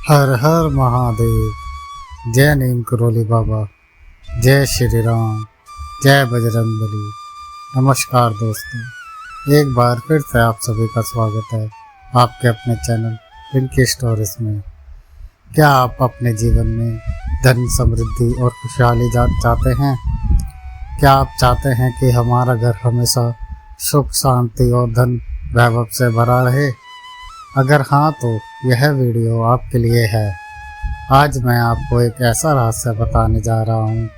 हर हर महादेव। जय नीम करोली बाबा। जय श्री राम। जय बजरंगबली। नमस्कार दोस्तों, एक बार फिर से आप सभी का स्वागत है आपके अपने चैनल पिंकी स्टोरीज में। क्या आप अपने जीवन में धन, समृद्धि और खुशहाली चाहते हैं? क्या आप चाहते हैं कि हमारा घर हमेशा सुख, शांति और धन वैभव से भरा रहे? अगर हाँ तो यह वीडियो आपके लिए है। आज मैं आपको एक ऐसा रहस्य बताने जा रहा हूँ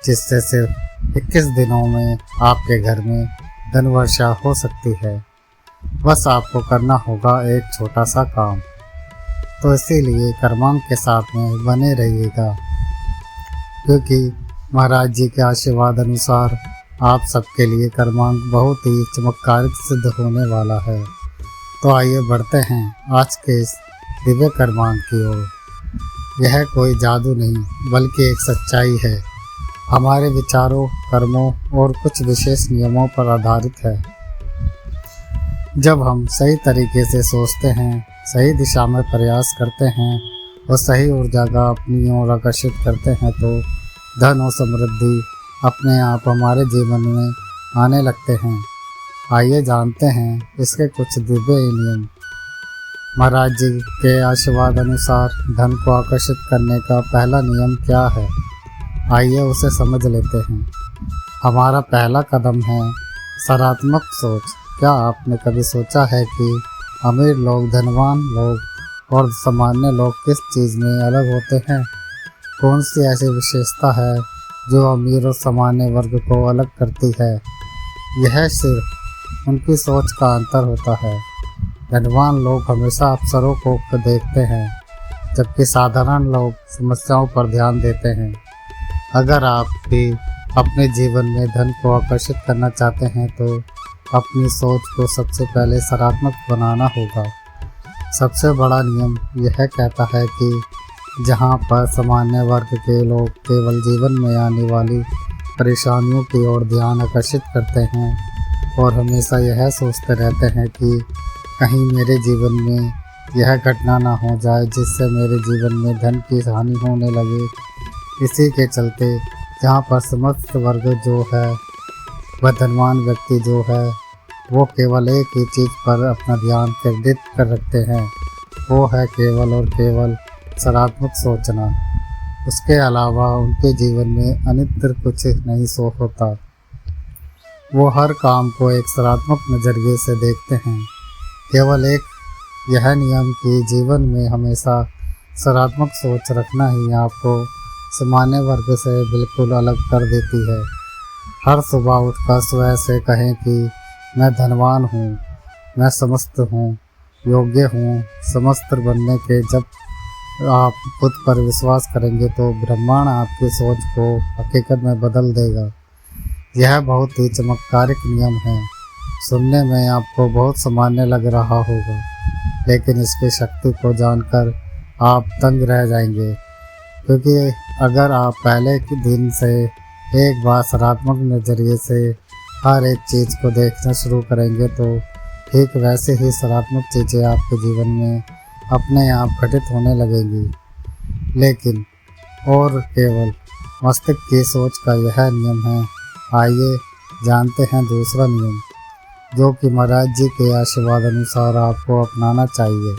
जिससे सिर्फ 21 दिनों में आपके घर में धन वर्षा हो सकती है। बस आपको करना होगा एक छोटा सा काम। तो इसीलिए कर्मांक के साथ में बने रहिएगा, क्योंकि महाराज जी के आशीर्वाद अनुसार आप सबके लिए कर्मांक बहुत ही चमत्कारिक सिद्ध होने वाला है। तो आइए बढ़ते हैं आज के इस दिव्य कर्मांक की ओर। यह कोई जादू नहीं बल्कि एक सच्चाई है, हमारे विचारों, कर्मों और कुछ विशेष नियमों पर आधारित है। जब हम सही तरीके से सोचते हैं, सही दिशा में प्रयास करते हैं और सही ऊर्जा का अपनी ओर आकर्षित करते हैं तो धन और समृद्धि अपने आप हमारे जीवन में आने लगते हैं। आइए जानते हैं इसके कुछ दिव्य नियम। महाराज जी के आशीर्वाद अनुसार धन को आकर्षित करने का पहला नियम क्या है, आइए उसे समझ लेते हैं। हमारा पहला कदम है सकारात्मक सोच। क्या आपने कभी सोचा है कि अमीर लोग, धनवान लोग और सामान्य लोग किस चीज़ में अलग होते हैं? कौन सी ऐसी विशेषता है जो अमीर और सामान्य वर्ग को अलग करती है? यह सिर्फ उनकी सोच का अंतर होता है। धनवान लोग हमेशा अवसरों को देखते हैं, जबकि साधारण लोग समस्याओं पर ध्यान देते हैं। अगर आप भी अपने जीवन में धन को आकर्षित करना चाहते हैं तो अपनी सोच को सबसे पहले सकारात्मक बनाना होगा। सबसे बड़ा नियम यह कहता है कि जहां पर सामान्य वर्ग के लोग केवल जीवन में आने वाली परेशानियों की ओर ध्यान आकर्षित करते हैं और हमेशा यह सोचते रहते हैं कि कहीं मेरे जीवन में यह घटना ना हो जाए जिससे मेरे जीवन में धन की हानि होने लगे। इसी के चलते जहाँ पर समस्त वर्ग जो है वह धनवान व्यक्ति जो है वो केवल एक ही चीज़ पर अपना ध्यान केंद्रित कर रखते हैं, वो है केवल और केवल सकारात्मक सोचना। उसके अलावा उनके जीवन में अन्यत्र कुछ नहीं होता। वो हर काम को एक सकारात्मक नज़रिए से देखते हैं। केवल एक यह नियम कि जीवन में हमेशा सकारात्मक सोच रखना ही आपको सामान्य वर्ग से बिल्कुल अलग कर देती है। हर सुबह उठकर स्वयं से कहें कि मैं धनवान हूँ, मैं समस्त हूँ, योग्य हूँ समस्त बनने के। जब आप खुद पर विश्वास करेंगे तो ब्रह्मांड आपकी सोच को हकीकत में बदल देगा। यह बहुत ही चमत्कारिक नियम है। सुनने में आपको बहुत सामान्य लग रहा होगा, लेकिन इसकी शक्ति को जानकर आप दंग रह जाएंगे। क्योंकि अगर आप पहले के दिन से एक बार सकारात्मक नज़रिए से हर एक चीज़ को देखना शुरू करेंगे तो ठीक वैसे ही सकारात्मक चीज़ें आपके जीवन में अपने आप घटित होने लगेंगी। लेकिन और केवल मस्तिष्क की सोच का यह नियम है। आइए जानते हैं दूसरा नियम जो कि महाराज जी के आशीर्वाद अनुसार आपको अपनाना चाहिए।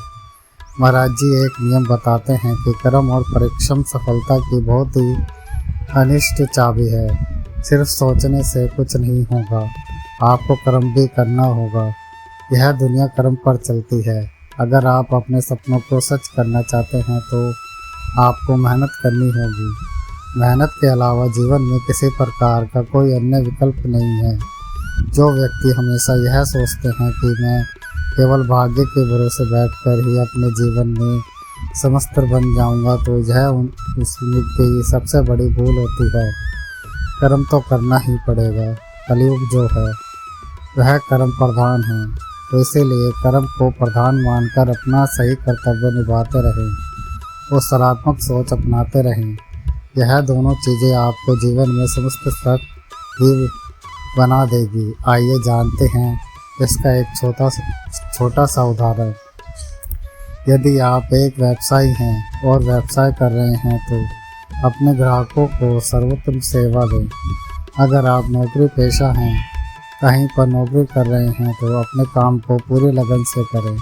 महाराज जी एक नियम बताते हैं कि कर्म और परिश्रम सफलता की बहुत ही अनिष्ट चाबी है। सिर्फ सोचने से कुछ नहीं होगा, आपको कर्म भी करना होगा। यह दुनिया कर्म पर चलती है। अगर आप अपने सपनों को सच करना चाहते हैं तो आपको मेहनत करनी होगी। मेहनत के अलावा जीवन में किसी प्रकार का कोई अन्य विकल्प नहीं है। जो व्यक्ति हमेशा यह सोचते हैं कि मैं केवल भाग्य के भरोसे बैठकर ही अपने जीवन में समस्त बन जाऊंगा, तो यह उसकी सबसे बड़ी भूल होती है। कर्म तो करना ही पड़ेगा। कलयुग जो है वह कर्म प्रधान है, तो इसीलिए कर्म को प्रधान मानकर अपना सही कर्तव्य निभाते रहें और सकारात्मक सोच अपनाते रहें। यह दोनों चीज़ें आपको जीवन में समस्त सुख ही बना देगी। आइए जानते हैं इसका एक छोटा सा उदाहरण। यदि आप एक व्यवसायी हैं और व्यवसाय कर रहे हैं तो अपने ग्राहकों को सर्वोत्तम सेवा दें। अगर आप नौकरी पेशा हैं, कहीं पर नौकरी कर रहे हैं तो अपने काम को पूरी लगन से करें।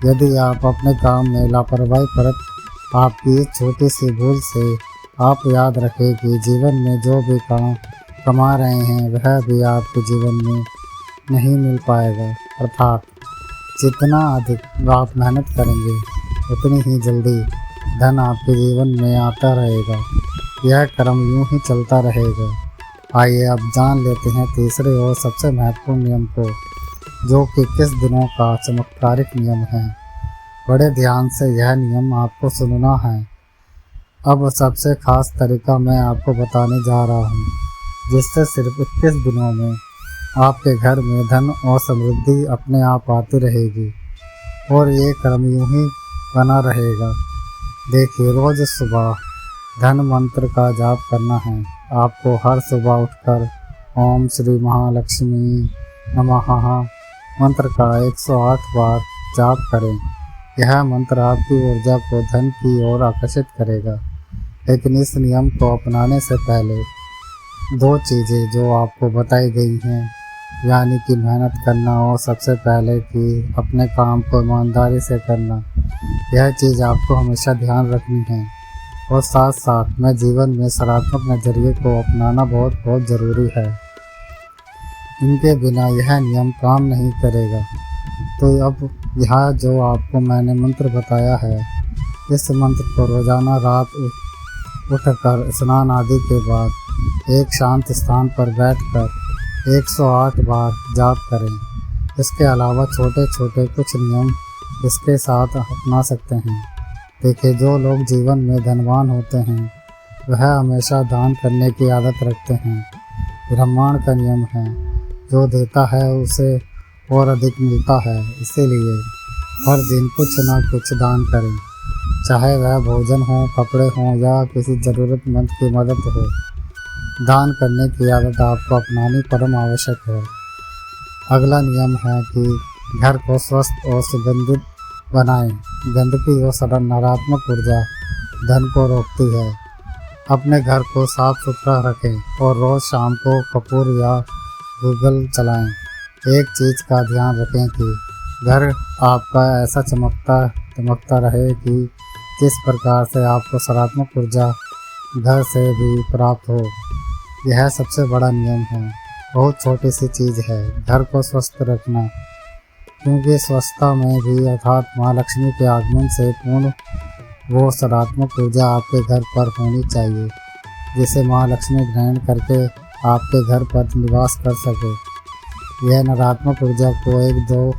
यदि आप अपने काम में लापरवाही बरत आपकी इस छोटी सी भूल से आप याद रखें कि जीवन में जो भी काम कमा रहे हैं वह भी आपके जीवन में नहीं मिल पाएगा। अर्थात जितना अधिक आप मेहनत करेंगे उतनी ही जल्दी धन आपके जीवन में आता रहेगा। यह क्रम यूं ही चलता रहेगा। आइए अब जान लेते हैं तीसरे और सबसे महत्वपूर्ण नियम को, जो कि 21 दिनों का चमत्कारिक नियम है। बड़े ध्यान से यह नियम आपको सुनना है। अब सबसे खास तरीका मैं आपको बताने जा रहा हूँ, जिससे सिर्फ 21 दिनों में आपके घर में धन और समृद्धि अपने आप आती रहेगी और ये क्रम यूं ही बना रहेगा। देखिए, रोज़ सुबह धन मंत्र का जाप करना है। आपको हर सुबह उठकर ओम श्री महालक्ष्मी नमः मंत्र का 108 बार जाप करें। यह मंत्र आपकी ऊर्जा को धन की ओर आकर्षित करेगा। लेकिन इस नियम को अपनाने से पहले 2 चीज़ें जो आपको बताई गई हैं, यानी कि मेहनत करना और सबसे पहले कि अपने काम को ईमानदारी से करना, यह चीज़ आपको हमेशा ध्यान रखनी है। और साथ साथ में जीवन में सकारात्मक नज़रिए को अपनाना बहुत बहुत ज़रूरी है। इनके बिना यह नियम काम नहीं करेगा। तो अब यह जो आपको मैंने मंत्र बताया है, इस मंत्र को रोज़ाना रात उठकर स्नान आदि के बाद एक शांत स्थान पर बैठकर 108 बार जाप करें। इसके अलावा छोटे छोटे कुछ नियम इसके साथ अपना सकते हैं। देखिए, जो लोग जीवन में धनवान होते हैं वह हमेशा दान करने की आदत रखते हैं। ब्रह्मांड का नियम है, जो देता है उसे और अधिक मिलता है। इसीलिए हर दिन कुछ ना कुछ दान करें, चाहे वह भोजन हो, कपड़े हों या किसी ज़रूरतमंद की मदद हो। दान करने की आदत आपको अपनानी परम आवश्यक है। अगला नियम है कि घर को स्वस्थ और सुगंधित बनाएं। गंदगी और नकारात्मक ऊर्जा धन को रोकती है। अपने घर को साफ सुथरा रखें और रोज़ शाम को कपूर या गूगल चलाएं। एक चीज़ का ध्यान रखें कि घर आपका ऐसा चमकता रहे कि जिस प्रकार से आपको सकारात्मक ऊर्जा घर से भी प्राप्त हो। यह सबसे बड़ा नियम है। बहुत छोटी सी चीज़ है घर को स्वस्थ रखना, क्योंकि स्वच्छता में भी अर्थात माँ लक्ष्मी के आगमन से पूर्ण वो सकारात्मक ऊर्जा आपके घर पर होनी चाहिए, जिसे माँ लक्ष्मी ग्रहण करके आपके घर पर निवास कर सके। यह नकारात्मक ऊर्जा को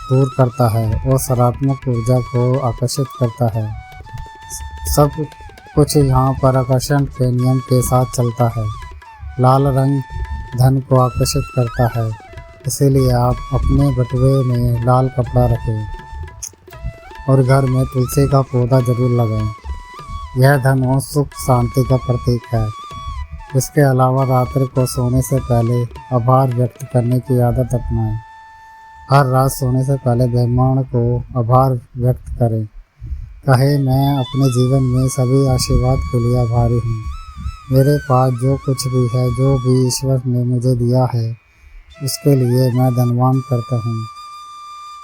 दूर करता है और सकारात्मक ऊर्जा को आकर्षित करता है। सब कुछ यहाँ पर आकर्षण के नियम के साथ चलता है। लाल रंग धन को आकर्षित करता है, इसीलिए आप अपने बटुए में लाल कपड़ा रखें और घर में तुलसी का पौधा जरूर लगाएं। यह धन और सुख शांति का प्रतीक है। इसके अलावा रात्रि को सोने से पहले आभार व्यक्त करने की आदत अपनाएं। हर रात सोने से पहले ब्रह्मांड को आभार व्यक्त करें। कहे, मैं अपने जीवन में सभी आशीर्वाद के लिए आभारी हूँ। मेरे पास जो कुछ भी है, जो भी ईश्वर ने मुझे दिया है, उसके लिए मैं धन्यवाद करता हूँ।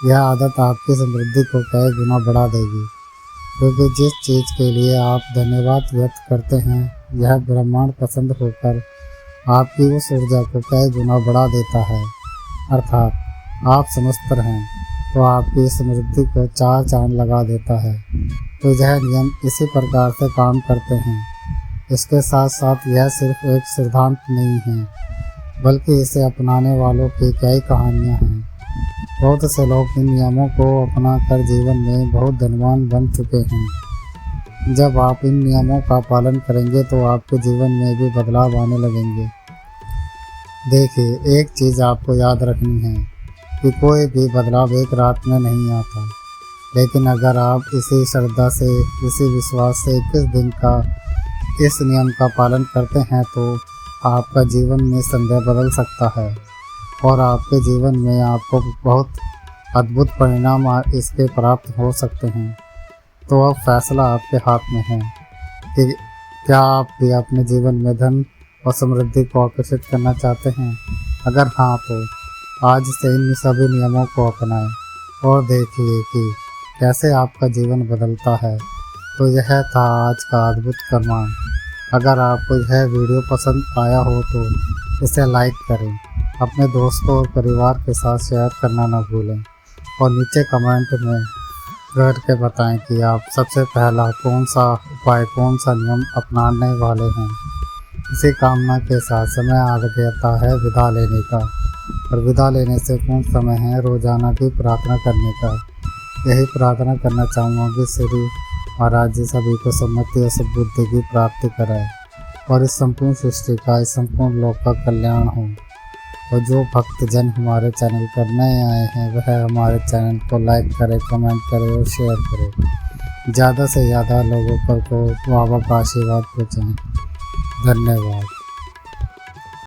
यह आदत आपकी समृद्धि को कई गुना बढ़ा देगी, क्योंकि जिस चीज़ के लिए आप धन्यवाद व्यक्त करते हैं यह ब्रह्मांड पसंद होकर आपकी उस ऊर्जा को कई गुना बढ़ा देता है। अर्थात आप समझते हैं तो आपकी समृद्धि को 4 चांद लगा देता है। तो यह नियम इसी प्रकार से काम करते हैं। इसके साथ साथ यह सिर्फ एक सिद्धांत नहीं है, बल्कि इसे अपनाने वालों की कई कहानियाँ हैं। बहुत से लोग इन नियमों को अपना कर जीवन में बहुत धनवान बन चुके हैं। जब आप इन नियमों का पालन करेंगे तो आपके जीवन में भी बदलाव आने लगेंगे। देखिए, एक चीज़ आपको याद रखनी है कि कोई भी बदलाव एक रात में नहीं आता, लेकिन अगर आप इसी श्रद्धा से, इसी विश्वास से 21 दिन का इस नियम का पालन करते हैं तो आपका जीवन में संदेह बदल सकता है और आपके जीवन में आपको बहुत अद्भुत परिणाम इसके प्राप्त हो सकते हैं। तो अब फैसला आपके हाथ में है कि क्या आप भी अपने जीवन में धन और समृद्धि को आकर्षित करना चाहते हैं। अगर हाँ, तो आज से इन सभी नियमों को अपनाएं और देखिए कि कैसे आपका जीवन बदलता है। तो यह था आज का अद्भुत कर्मांक। अगर आपको यह वीडियो पसंद आया हो तो इसे लाइक करें, अपने दोस्तों और परिवार के साथ शेयर करना न भूलें और नीचे कमेंट में करके बताएं कि आप सबसे पहला कौन सा उपाय, कौन सा नियम अपनाने वाले हैं। इसी कामना के साथ समय आ गया है विदा लेने का, और विदा लेने से पूर्ण समय है रोजाना की प्रार्थना करने का। यही प्रार्थना करना चाहूँगा कि श्री महाराज जी सभी को सम्मति और सद्बुद्धि की प्राप्ति कराए और इस संपूर्ण सृष्टि का, इस संपूर्ण लोक का कल्याण हो। और जो भक्तजन हमारे चैनल पर नए आए हैं वह हमारे चैनल को लाइक करें, कमेंट करें और शेयर करें। ज़्यादा से ज़्यादा लोगों पर को बाबा का आशीर्वाद पहुँचाएँ। धन्यवाद।